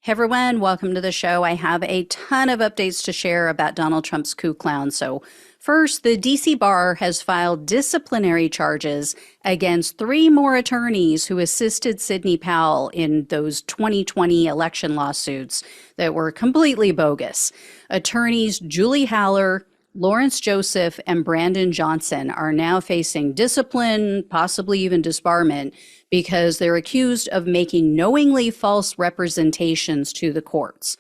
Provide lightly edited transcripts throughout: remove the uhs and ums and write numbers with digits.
Hey everyone, welcome to the show. I have a ton of updates to share about Donald Trump's coup clown. So, first, the DC bar has filed disciplinary charges against three more attorneys who assisted Sidney Powell in those 2020 election lawsuits that were completely bogus. Attorneys Julie Haller, Lawrence Joseph, and Brandon Johnson are now facing discipline, possibly even disbarment, because they're accused of making knowingly false representations to the courts.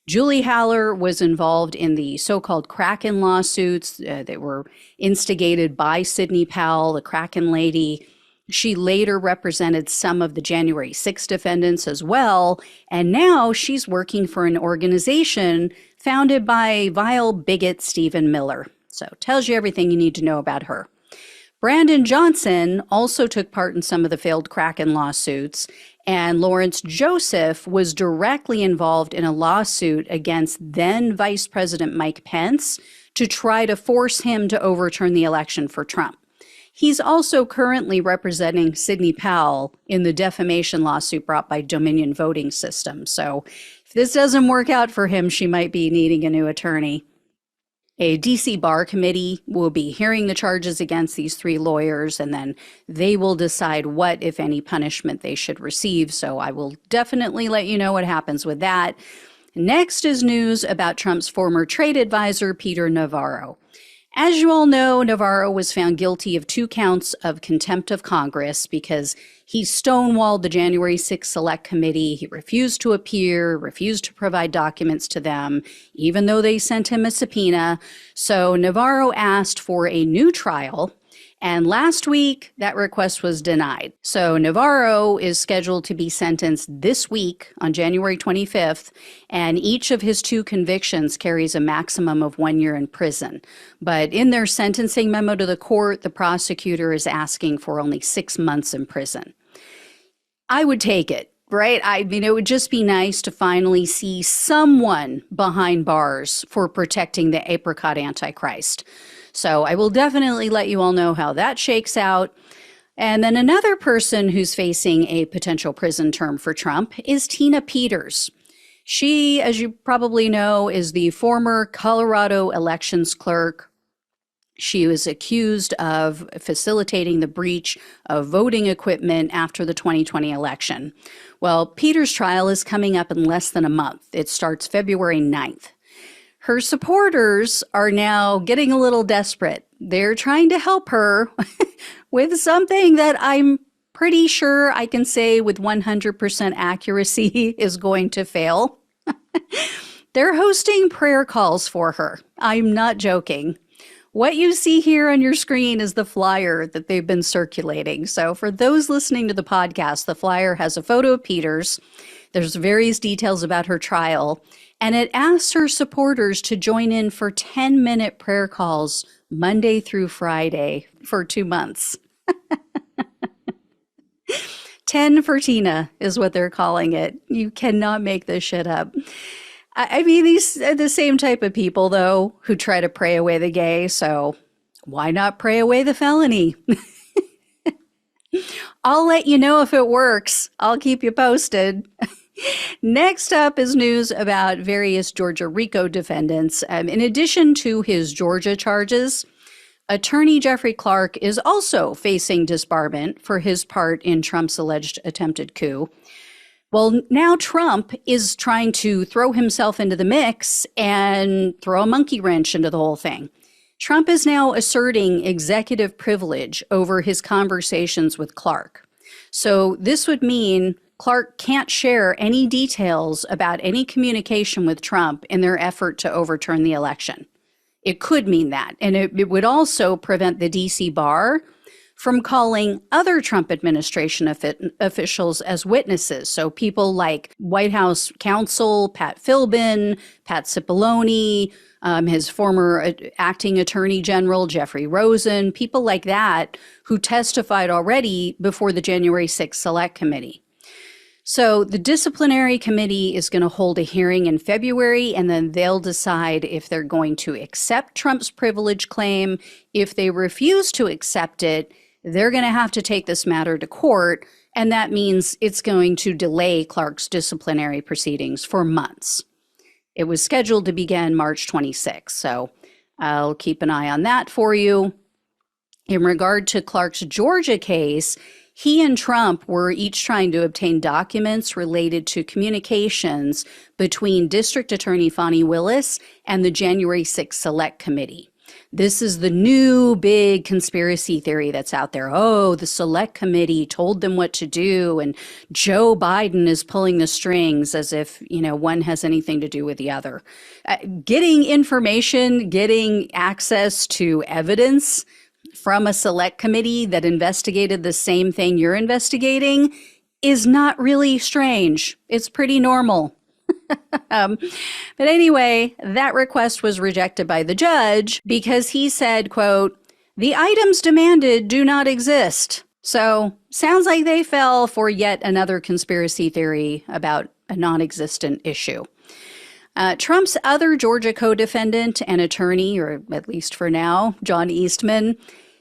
Julie Haller was involved in the so-called Kraken lawsuits that were instigated by Sidney Powell, the Kraken lady. She later represented some of the January 6 defendants as well, and now she's working for an organization founded by vile bigot Stephen Miller. So tells you everything you need to know about her. Brandon Johnson also took part in some of the failed Kraken lawsuits, and Lawrence Joseph was directly involved in a lawsuit against then Vice President Mike Pence to try to force him to overturn the election for Trump. He's also currently representing Sidney Powell in the defamation lawsuit brought by Dominion Voting Systems. So if this doesn't work out for him, she might be needing a new attorney. A DC bar committee will be hearing the charges against these three lawyers, and then they will decide what, if any, punishment they should receive. So I will definitely let you know what happens with that. Next is news about Trump's former trade advisor, Peter Navarro. As you all know, Navarro was found guilty of 2 counts of contempt of Congress because he stonewalled the January 6 Select Committee. He refused to appear, refused to provide documents to them, even though they sent him a subpoena. So Navarro asked for a new trial, and last week that request was denied. So Navarro is scheduled to be sentenced this week on January 25th, and each of his 2 convictions carries a maximum of 1 year in prison. But in their sentencing memo to the court, the prosecutor is asking for only 6 months in prison. I would take it, right? I mean, it would just be nice to finally see someone behind bars for protecting the apricot Antichrist. So I will definitely let you all know how that shakes out. And then another person who's facing a potential prison term for Trump is Tina Peters. She, as you probably know, is the former Colorado elections clerk. She was accused of facilitating the breach of voting equipment after the 2020 election. Well, Peters' trial is coming up in less than a month. It starts February 9th. Her supporters are now getting a little desperate. They're trying to help her with something that I'm pretty sure I can say with 100% accuracy is going to fail. They're hosting prayer calls for her. I'm not joking. What you see here on your screen is the flyer that they've been circulating. So for those listening to the podcast, the flyer has a photo of Peters. There's various details about her trial, and it asks her supporters to join in for 10-minute prayer calls Monday through Friday for 2 months. 10 for Tina is what they're calling it. You cannot make this shit up. I mean, these are the same type of people, though, who try to pray away the gay, so why not pray away the felony? I'll let you know if it works. I'll keep you posted. Next up is news about various Georgia RICO defendants. In addition to his Georgia charges, attorney Jeffrey Clark is also facing disbarment for his part in Trump's alleged attempted coup. Well, now Trump is trying to throw himself into the mix and throw a monkey wrench into the whole thing. Trump is now asserting executive privilege over his conversations with Clark. So this would mean Clark can't share any details about any communication with Trump in their effort to overturn the election. It could mean that. And it would also prevent the DC bar from calling other Trump administration officials as witnesses. So people like White House counsel Pat Philbin, Pat Cipollone, his former acting attorney general, Jeffrey Rosen, people like that who testified already before the January 6th Select Committee. So the disciplinary committee is going to hold a hearing in February, and then they'll decide if they're going to accept Trump's privilege claim. If they refuse to accept it, they're going to have to take this matter to court, And that means it's going to delay Clark's disciplinary proceedings for months. It was scheduled to begin March 26th, so I'll keep an eye on that for you. In regard to Clark's Georgia case, he and Trump were each trying to obtain documents related to communications between District Attorney Fani Willis and the January 6th Select Committee. This is the new big conspiracy theory that's out there. Oh, the Select Committee told them what to do, and Joe Biden is pulling the strings, as if, one has anything to do with the other. Getting information, getting access to evidence from a Select Committee that investigated the same thing you're investigating is not really strange. It's pretty normal. But anyway, that request was rejected by the judge because he said, quote, "The items demanded do not exist." So sounds like they fell for yet another conspiracy theory about a non-existent issue. Trump's other Georgia co-defendant and attorney, or at least for now, John Eastman,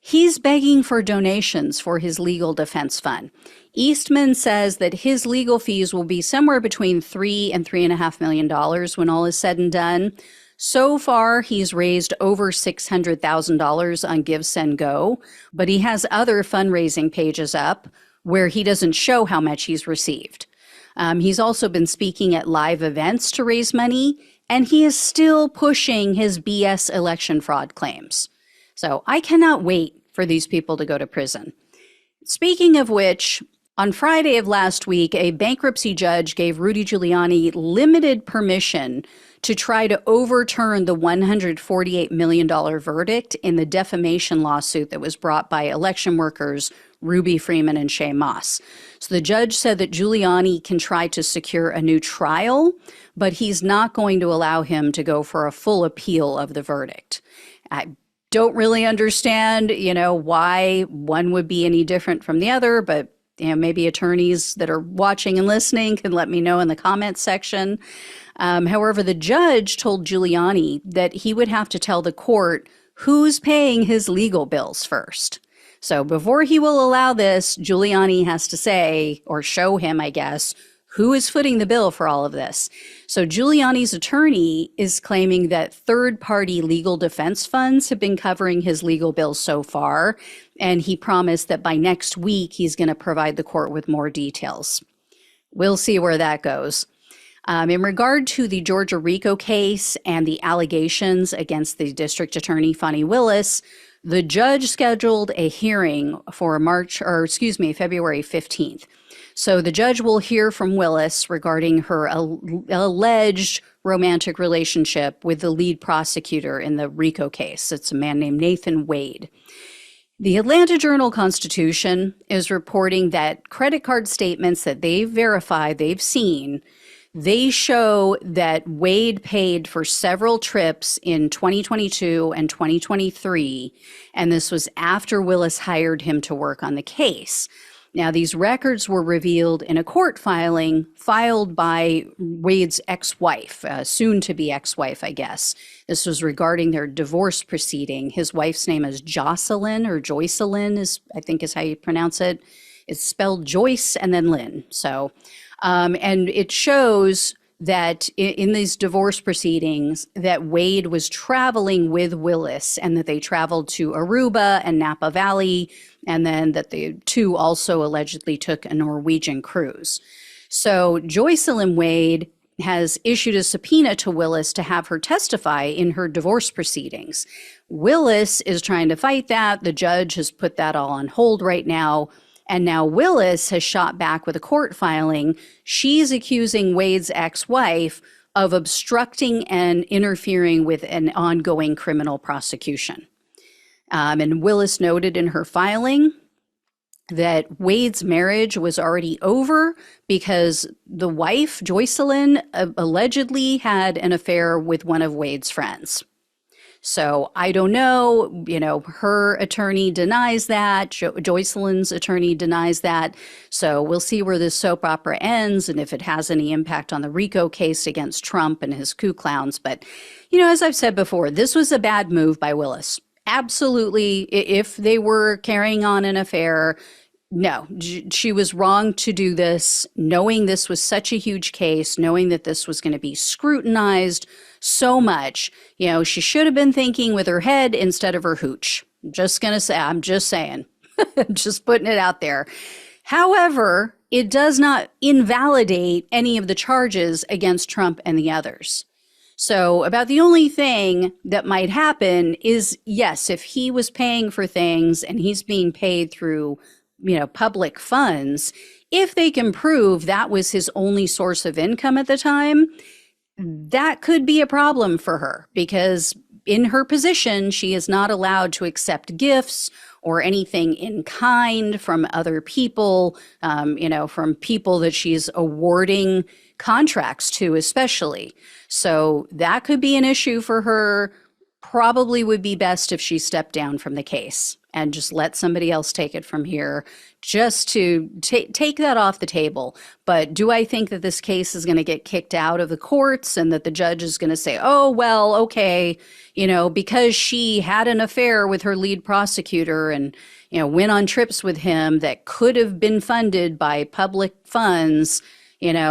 he's begging for donations for his legal defense fund. Eastman says that his legal fees will be somewhere between $3 and $3.5 million when all is said and done. So far, he's raised over $600,000 on Give, Send, Go, but he has other fundraising pages up where he doesn't show how much he's received. He's also been speaking at live events to raise money, and he is still pushing his BS election fraud claims. So I cannot wait for these people to go to prison. Speaking of which, on Friday of last week, a bankruptcy judge gave Rudy Giuliani limited permission to try to overturn the $148 million verdict in the defamation lawsuit that was brought by election workers Ruby Freeman and Shay Moss. So the judge said that Giuliani can try to secure a new trial, but he's not going to allow him to go for a full appeal of the verdict. I don't really understand, why one would be any different from the other, but maybe attorneys that are watching and listening can let me know in the comments section. However, the judge told Giuliani that he would have to tell the court who's paying his legal bills first. So before he will allow this, Giuliani has to say, or show him, I guess, who is footing the bill for all of this. So Giuliani's attorney is claiming that third-party legal defense funds have been covering his legal bills so far, and he promised that by next week he's going to provide the court with more details. We'll see where that goes. In regard to the Georgia RICO case and the allegations against the district attorney, Fani Willis, the judge scheduled a hearing for February 15th. So the judge will hear from Willis regarding her alleged romantic relationship with the lead prosecutor in the RICO case. It's a man named Nathan Wade. The Atlanta Journal-Constitution is reporting that credit card statements that they've verified, they've seen, they show that Wade paid for several trips in 2022 and 2023, and this was after Willis hired him to work on the case. Now, these records were revealed in a court filing filed by Wade's ex-wife, soon-to-be ex-wife, I guess. This was regarding their divorce proceeding. His wife's name is Jocelyn, or Joycelyn, I think is how you pronounce it. It's spelled Joyce and then Lynn. So, and it shows that in these divorce proceedings that Wade was traveling with Willis and that they traveled to Aruba and Napa Valley, and then that the two also allegedly took a Norwegian cruise. So Joycelyn Wade has issued a subpoena to Willis to have her testify in her divorce proceedings. Willis is trying to fight that. The judge has put that all on hold right now. And now Willis has shot back with a court filing. She's accusing Wade's ex-wife of obstructing and interfering with an ongoing criminal prosecution. And Willis noted in her filing that Wade's marriage was already over because the wife, Joycelyn, allegedly had an affair with one of Wade's friends. So I don't know, her attorney denies that, Joycelyn's attorney denies that. So we'll see where this soap opera ends and if it has any impact on the RICO case against Trump and his coup clowns. But, as I've said before, this was a bad move by Willis. Absolutely. If they were carrying on an affair, No, she was wrong to do this, knowing this was such a huge case, knowing that this was going to be scrutinized so much. You know, she should have been thinking with her head instead of her hooch. Just going to say, I'm just saying, just putting it out there. However, it does not invalidate any of the charges against Trump and the others. So, about the only thing that might happen is yes, if he was paying for things and he's being paid through, public funds, if they can prove that was his only source of income at the time, that could be a problem for her because in her position, she is not allowed to accept gifts or anything in kind from other people, from people that she's awarding contracts to, especially. So that could be an issue for her. Probably would be best if she stepped down from the case and just let somebody else take it from here, just to take that off the table. But do I think that this case is going to get kicked out of the courts and that the judge is going to say, oh, well, okay, because she had an affair with her lead prosecutor and, went on trips with him that could have been funded by public funds, and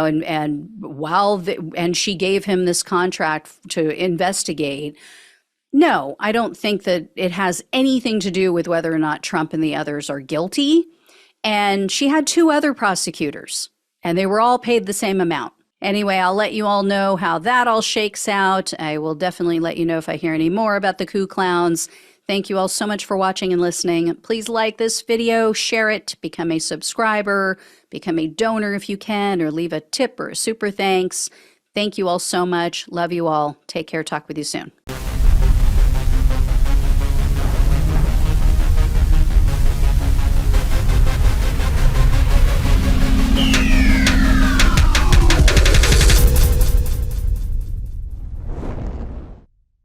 she gave him this contract to investigate. No, I don't think that it has anything to do with whether or not Trump and the others are guilty. And she had two other prosecutors, and they were all paid the same amount. Anyway, I'll let you all know how that all shakes out. I will definitely let you know if I hear any more about the Coup clowns. Thank you all so much for watching and listening. Please like this video, share it, become a subscriber, become a donor if you can, or leave a tip or a super thanks. Thank you all so much. Love you all. Take care. Talk with you soon.